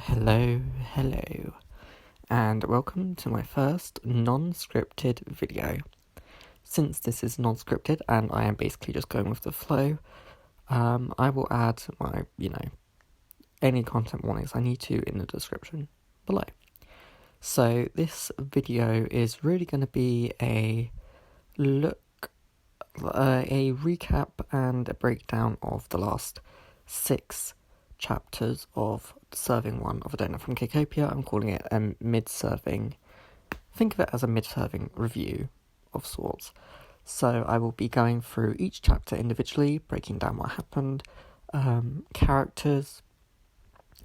Hello, and welcome to my first non-scripted video. Since this is non-scripted and I am basically just going with the flow, I will add my, any content warnings I need to in the description below. So this video is really going to be a recap and a breakdown of the last 6 chapters of serving 1 of A Doughnut From Cakeopia. I'm calling it a mid-serving, think of it as a mid-serving review of sorts. So I will be going through each chapter individually, breaking down what happened, characters,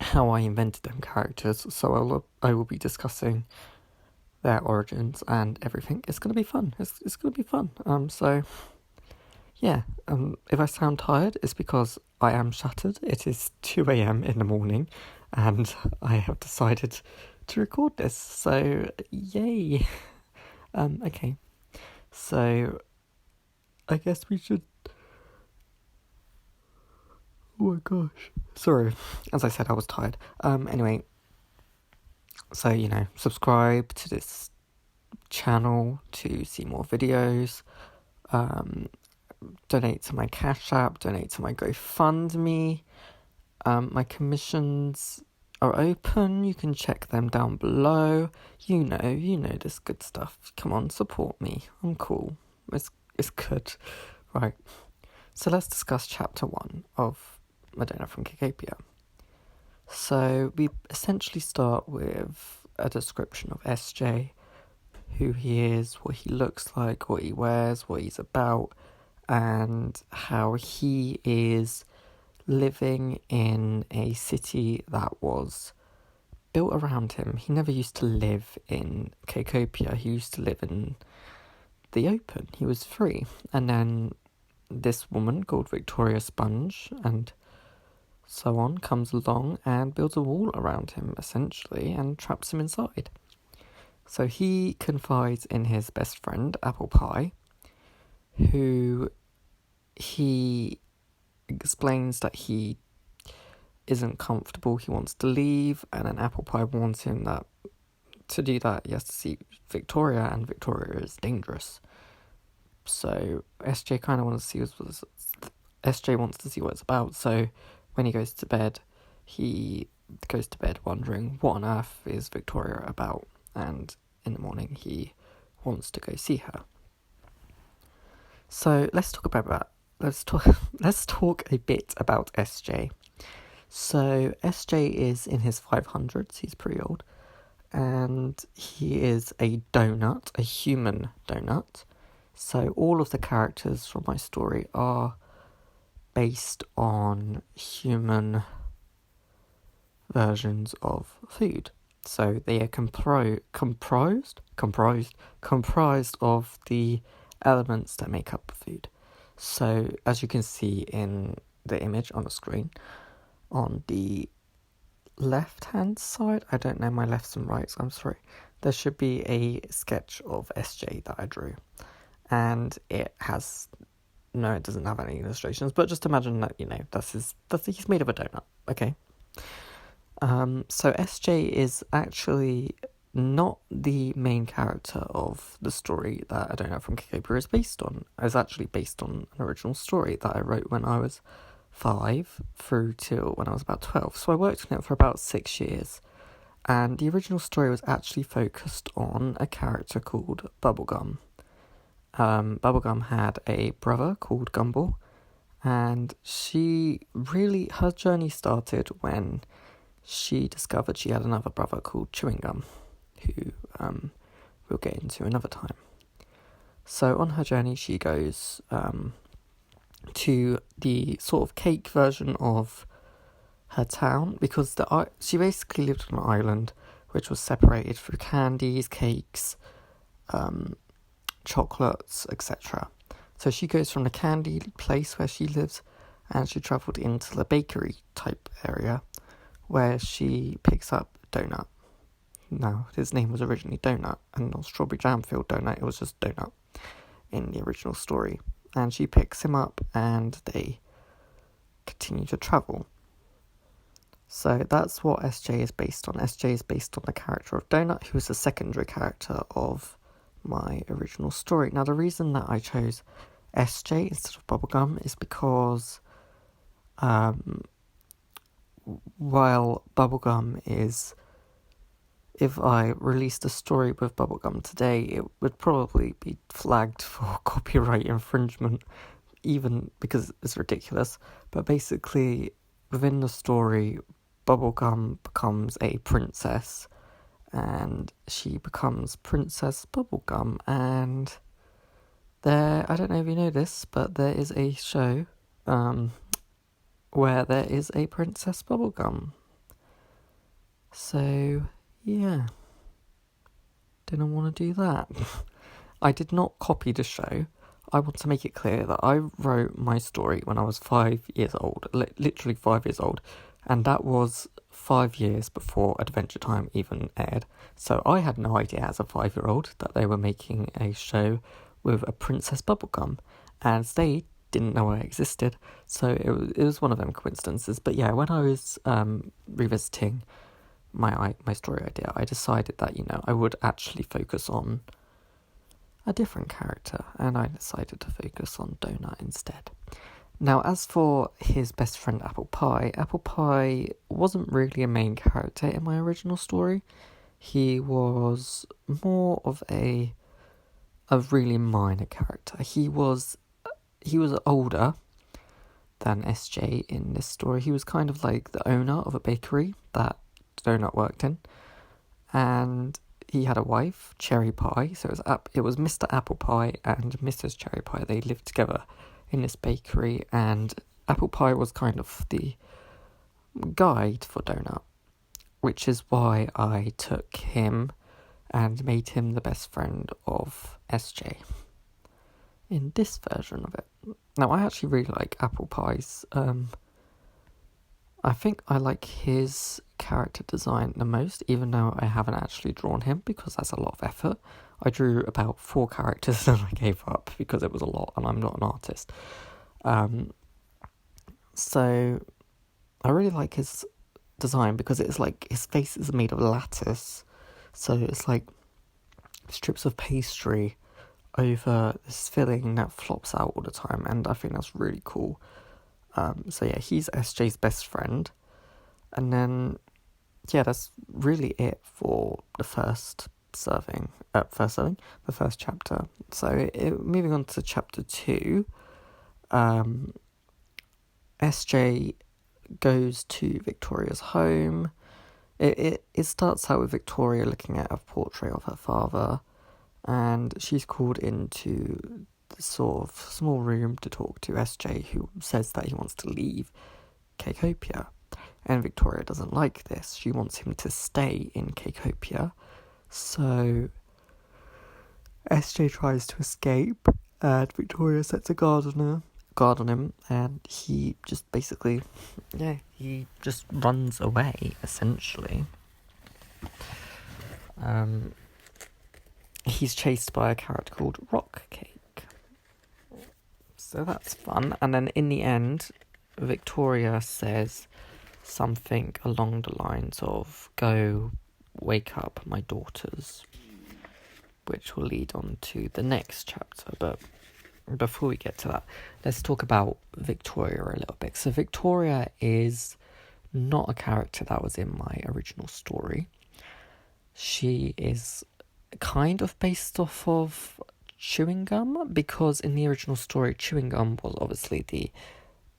how I invented them characters, so I will be discussing their origins and everything. It's going to be fun, it's going to be fun, if I sound tired, it's because I am shattered. It is 2 a.m. in the morning, and I have decided to record this, so yay. Okay, so I guess we should... Oh my gosh. Sorry, as I said, I was tired. Anyway, so, subscribe to this channel to see more videos, donate to my Cash App, donate to my GoFundMe. My commissions are open. You can check them down below. You know this good stuff. Come on, support me. I'm cool. It's good. Right. So let's discuss chapter 1 of A Doughnut From Cakeopia. So we essentially start with a description of SJ, who he is, what he looks like, what he wears, what he's about, and how he is living in a city that was built around him. He never used to live in Cakeopia. He used to live in the open. He was free. And then this woman called Victoria Sponge and so on comes along and builds a wall around him, essentially, and traps him inside. So he confides in his best friend, Apple Pie, who he explains that he isn't comfortable, he wants to leave, and then Apple Pie warns him that to do that he has to see Victoria, and Victoria is dangerous. So SJ kind of wants to see what it's about, so when he goes to bed, wondering what on earth is Victoria about, and in the morning he wants to go see her. So let's talk a bit about SJ. So SJ is in his 500s, he's pretty old, and he is a donut, a human donut. So all of the characters from my story are based on human versions of food. So they are comprised of the elements that make up food. So as you can see in the image on the screen, on the left hand side, I don't know my lefts and rights, I'm sorry, there should be a sketch of SJ that I drew, and it doesn't have any illustrations, but just imagine that, he's made of a donut, okay? So SJ is actually not the main character of the story that A Doughnut From Cakeopia is based on. It's actually based on an original story that I wrote when I was 5 through till when I was about 12. So I worked on it for about 6 years. And the original story was actually focused on a character called Bubblegum. Bubblegum had a brother called Gumball, and her journey started when she discovered she had another brother called Chewing Gum, who we'll get into another time. So on her journey, she goes to the sort of cake version of her town, because she basically lived on an island which was separated through candies, cakes, chocolates, etc. So she goes from the candy place where she lives, and she travelled into the bakery type area where she picks up Donut. Now, his name was originally Donut, and not strawberry jam filled donut, it was just Donut in the original story. And she picks him up, and they continue to travel. So that's what SJ is based on. SJ is based on the character of Doughnut, who is a secondary character of my original story. Now, the reason that I chose SJ instead of Bubblegum is because while Bubblegum is... If I released a story with Bubblegum today, it would probably be flagged for copyright infringement, even because it's ridiculous. But basically, within the story, Bubblegum becomes a princess, and she becomes Princess Bubblegum, and I don't know if you know this, but there is a show where there is a Princess Bubblegum. So, yeah. Didn't want to do that. I did not copy the show. I want to make it clear that I wrote my story when I was 5 years old, literally 5 years old, and that was 5 years before Adventure Time even aired. So I had no idea as a 5-year-old that they were making a show with a Princess Bubblegum, and they didn't know I existed, so it was one of them coincidences. But yeah, when I was revisiting my story idea, I decided that, I would actually focus on a different character, and I decided to focus on Doughnut instead. Now, as for his best friend Apple Pie wasn't really a main character in my original story. He was more of a really minor character. He was older than SJ in this story. He was kind of like the owner of a bakery that Doughnut worked in, and he had a wife, Cherry Pie. So it was Mr. Apple Pie and Mrs. Cherry Pie. They lived together in this bakery, and Apple Pie was kind of the guide for Doughnut, which is why I took him and made him the best friend of SJ in this version of it. Now, I actually really like Apple Pie's I think I like his character design the most, even though I haven't actually drawn him, because that's a lot of effort. I drew about 4 characters and I gave up because it was a lot, and I'm not an artist. So I really like his design because it's like his face is made of lattice, so it's like strips of pastry over this filling that flops out all the time, and I think that's really cool. So yeah, he's SJ's best friend. And then, yeah, that's really it for the first chapter. So moving on to chapter 2, SJ goes to Victoria's home. It starts out with Victoria looking at a portrait of her father, and she's called into sort of small room to talk to SJ, who says that he wants to leave Cakeopia, and Victoria doesn't like this. She wants him to stay in Cakeopia, so SJ tries to escape, and Victoria sets a guard on him, and he just basically, he just runs away, essentially. He's chased by a character called Rock Cake. So that's fun. And then in the end, Victoria says something along the lines of, "Go wake up my daughters," which will lead on to the next chapter. But before we get to that, let's talk about Victoria a little bit. So Victoria is not a character that was in my original story. She is kind of based off of Chewing Gum, because in the original story, Chewing Gum was obviously the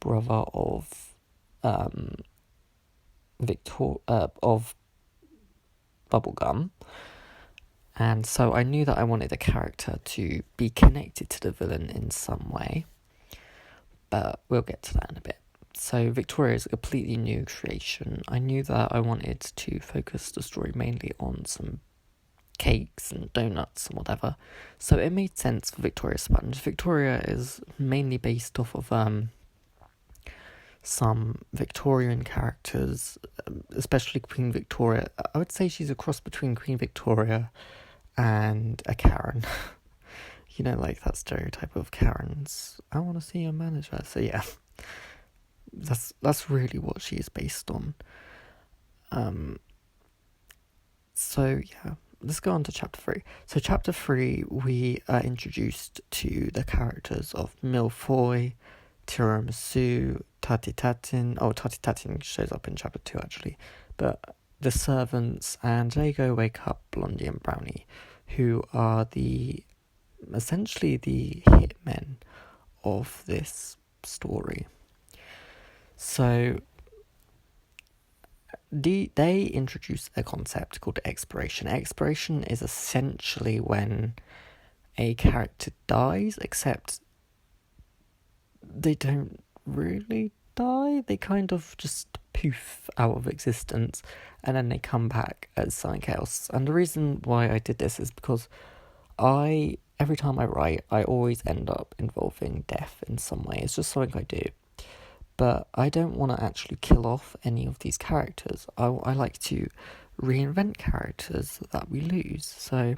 brother of Bubblegum, and so I knew that I wanted the character to be connected to the villain in some way, but we'll get to that in a bit. So Victoria is a completely new creation. I knew that I wanted to focus the story mainly on some cakes and donuts and whatever, so it made sense for Victoria Sponge. Victoria is mainly based off of some Victorian characters, especially Queen Victoria. I would say she's a cross between Queen Victoria and a Karen. Like that stereotype of Karens. I want to see your manager. So yeah, that's really what she is based on. So yeah, let's go on to chapter 3. So chapter 3, we are introduced to the characters of Milfoy, Tiramisu, Tati Tatin. Oh, Tati Tatin shows up in chapter 2 actually, but the servants and Lego Wake Up, Blondie and Brownie, who are essentially the hitmen of this story. So they introduce a concept called expiration. Expiration is essentially when a character dies, except they don't really die. They kind of just poof out of existence, and then they come back as something else. And the reason why I did this is because every time I write, I always end up involving death in some way. It's just something I do. But I don't want to actually kill off any of these characters. I like to reinvent characters that we lose. So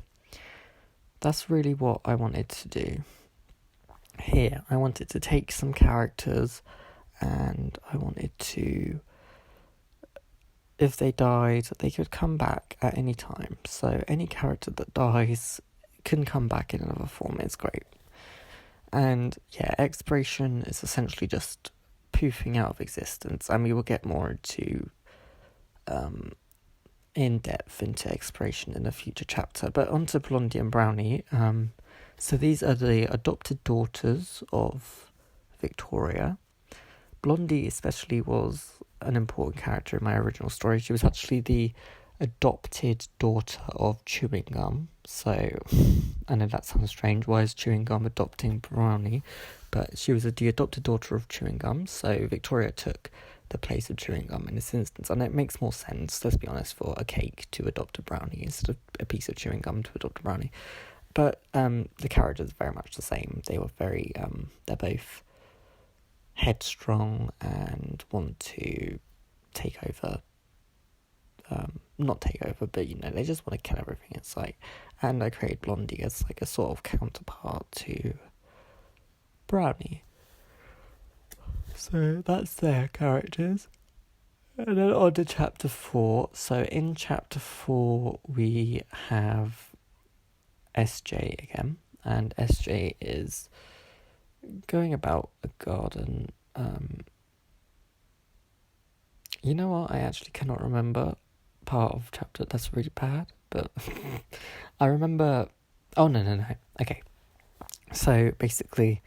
that's really what I wanted to do here. I wanted to take some characters and I wanted to, if they died, they could come back at any time. So any character that dies can come back in another form. It's great. And yeah, expiration is essentially just poofing out of existence, and we will get more into in depth into expiration in a future chapter. But on to Blondie and Brownie. So these are the adopted daughters of Victoria. Blondie especially was an important character in my original story. She was actually the adopted daughter of Chewing Gum. So I know that sounds strange. Why is Chewing Gum adopting Brownie? But she was the adopted daughter of Chewing Gum, so Victoria took the place of Chewing Gum in this instance. And it makes more sense, let's be honest, for a cake to adopt a brownie instead of a piece of chewing gum to adopt a brownie. But the characters are very much the same. They were very, they're both headstrong and want to take over. Not take over, but they just want to kill everything in sight. And I created Blondie as like a sort of counterpart to Brownie. So that's their characters. And then on to chapter 4. So in chapter 4 we have SJ again. And SJ is going about a garden. You know what? I actually cannot remember part of chapter. That's really bad. But I remember... Oh, no. Okay. So basically,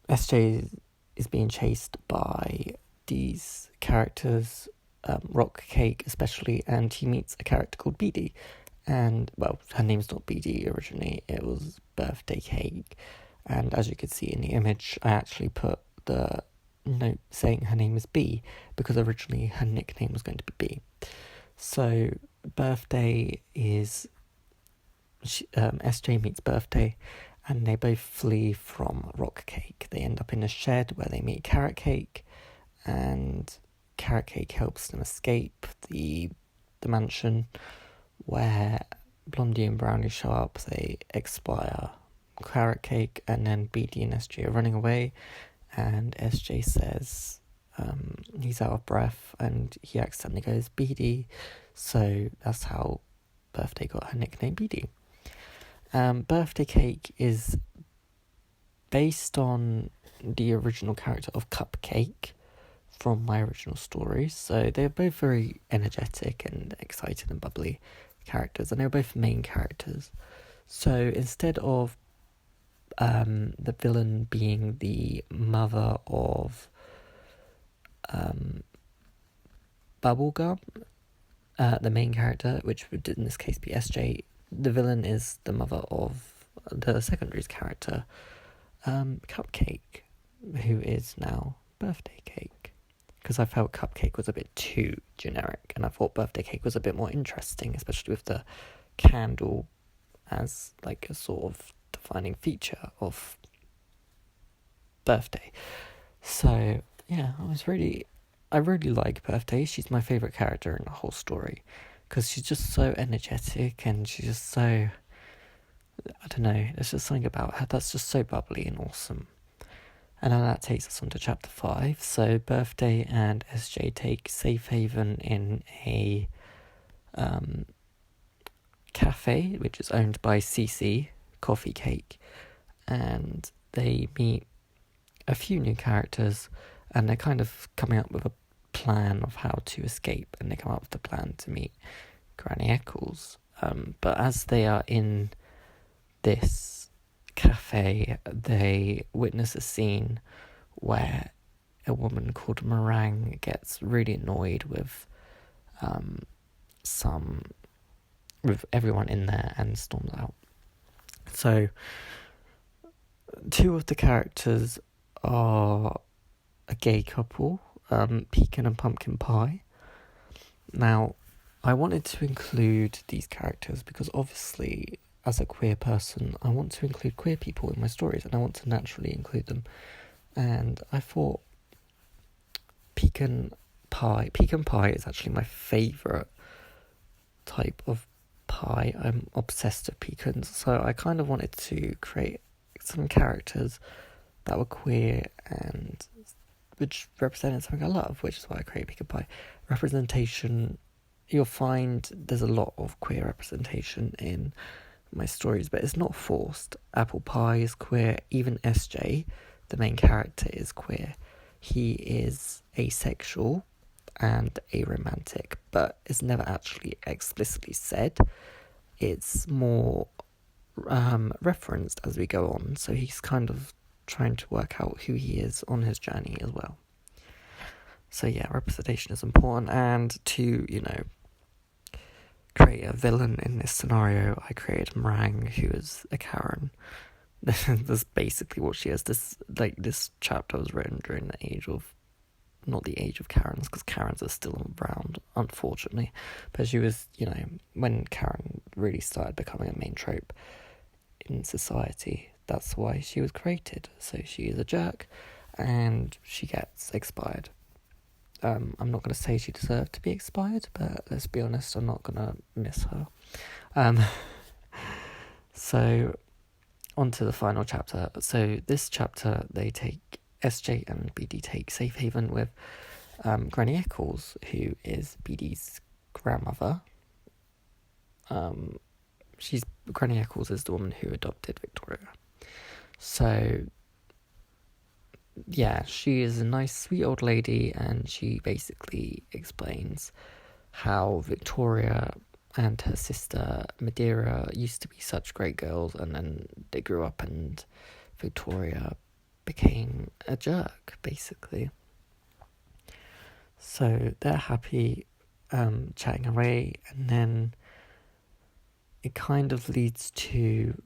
SJ is being chased by these characters, Rock Cake especially, and he meets a character called Beady. And, well, her name's not Beady originally, it was Birthday Cake. And as you can see in the image, I actually put the note saying her name is B, because originally her nickname was going to be B. So, Birthday is... SJ meets Birthday, and they both flee from Rock Cake. They end up in a shed where they meet Carrot Cake, and Carrot Cake helps them escape the mansion where Blondie and Brownie show up. They expire Carrot Cake, and then Beady and SJ are running away, and SJ says he's out of breath, and he accidentally goes Beady, so that's how Birthday got her nickname Beady. Birthday Cake is based on the original character of Cupcake from my original story. So they're both very energetic and excited and bubbly characters, and they're both main characters. So instead of the villain being the mother of Bubblegum, the main character, which would in this case be SJ, the villain is the mother of the secondary's character, Cupcake, who is now Birthday Cake. Because I felt Cupcake was a bit too generic, and I thought Birthday Cake was a bit more interesting, especially with the candle as like a sort of defining feature of Birthday. So yeah, I really like Birthday. She's my favourite character in the whole story, because she's just so energetic, and she's just so, I don't know, there's just something about her that's just so bubbly and awesome. And then that takes us on to chapter 5. So Birthday and SJ take safe haven in a cafe, which is owned by CC, Coffee Cake. And they meet a few new characters, and they're kind of coming up with a plan of how to escape. And they come up with the plan to meet Granny Eccles. But as they are in this cafe, they witness a scene where a woman called Meringue gets really annoyed with everyone in there and storms out. So 2 of the characters are a gay couple, Pecan and Pumpkin Pie. Now, I wanted to include these characters because obviously, as a queer person, I want to include queer people in my stories, and I want to naturally include them. And I thought pecan pie is actually my favourite type of pie. I'm obsessed with pecans, so I kind of wanted to create some characters that were queer and which represented something I love, which is why I created pecan pie. Representation, you'll find there's a lot of queer representation in my stories, but it's not forced. Apple Pie is queer. Even SJ, the main character, is queer. He is asexual and aromantic, but it's never actually explicitly said. It's more referenced as we go on, so he's kind of trying to work out who he is on his journey as well. So yeah, representation is important, and to, create a villain in this scenario, I created Meringue, who is a Karen. That's basically what she is. This chapter was written during the age of, not the age of Karens, because Karens are still around, unfortunately. But she was, when Karen really started becoming a main trope in society, that's why she was created. So she is a jerk, and she gets expired. I'm not going to say she deserved to be expired, but let's be honest, I'm not going to miss her. So, on to the final chapter. So, this chapter, SJ and BD take safe haven with Granny Eccles, who is BD's grandmother. Granny Eccles is the woman who adopted Victoria. So, yeah, she is a nice, sweet old lady, and she basically explains how Victoria and her sister Madeira used to be such great girls, and then they grew up and Victoria became a jerk, basically. So they're happy, chatting away, and then it kind of leads to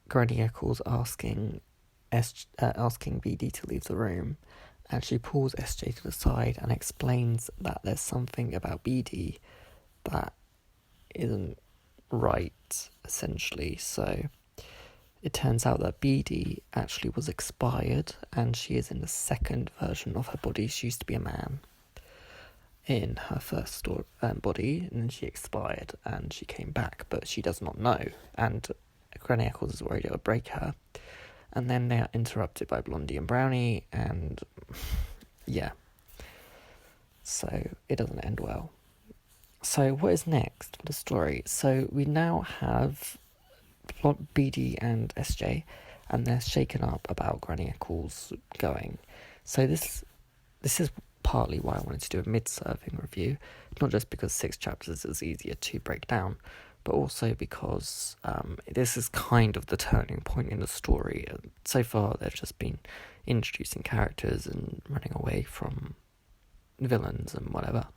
Granny Eccles asking BD to leave the room, and she pulls SJ to the side and explains that there's something about BD that isn't right, essentially. So it turns out that BD actually was expired, and she is in the second version of her body. She used to be a man in her first body, and then she expired and she came back, but she does not know, and Granny Eccles is worried it will break her. And then they are interrupted by Blondie and Brownie, and yeah. So it doesn't end well. So what is next for the story? So we now have BD and SJ, and they're shaken up about Granny Eccles going. So this is partly why I wanted to do a mid-serving review, not just because 6 chapters is easier to break down, but also because this is kind of the turning point in the story. So far, they've just been introducing characters and running away from villains and whatever.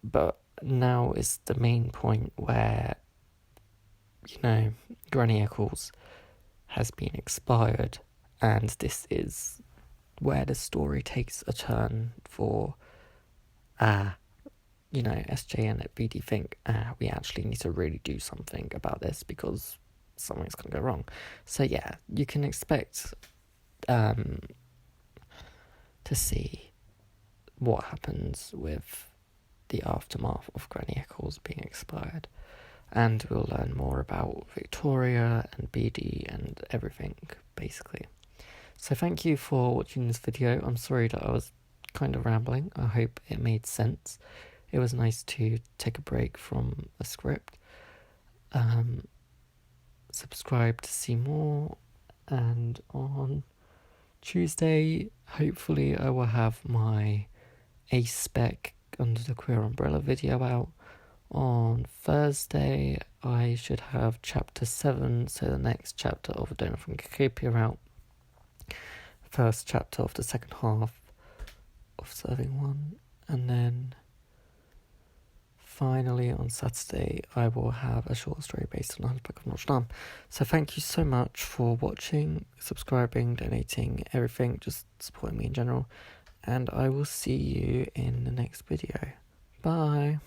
But now is the main point where, Granny Eccles has been expired, and this is where the story takes a turn for, SJ and BD think, we actually need to really do something about this because something's going to go wrong. So yeah, you can expect to see what happens with the aftermath of Granny Eccles being expired. And we'll learn more about Victoria and BD and everything, basically. So thank you for watching this video. I'm sorry that I was kind of rambling. I hope it made sense. It was nice to take a break from a script. Subscribe to see more, and on Tuesday hopefully I will have my A spec under the queer umbrella video out. On Thursday I should have chapter 7, so the next chapter of A Doughnut From Cakeopia out. First chapter of the second half of Serving One, and then finally on Saturday I will have a short story based on Hunchback of Notre Dame. So thank you so much for watching, subscribing, donating, everything, just supporting me in general, and I will see you in the next video. Bye.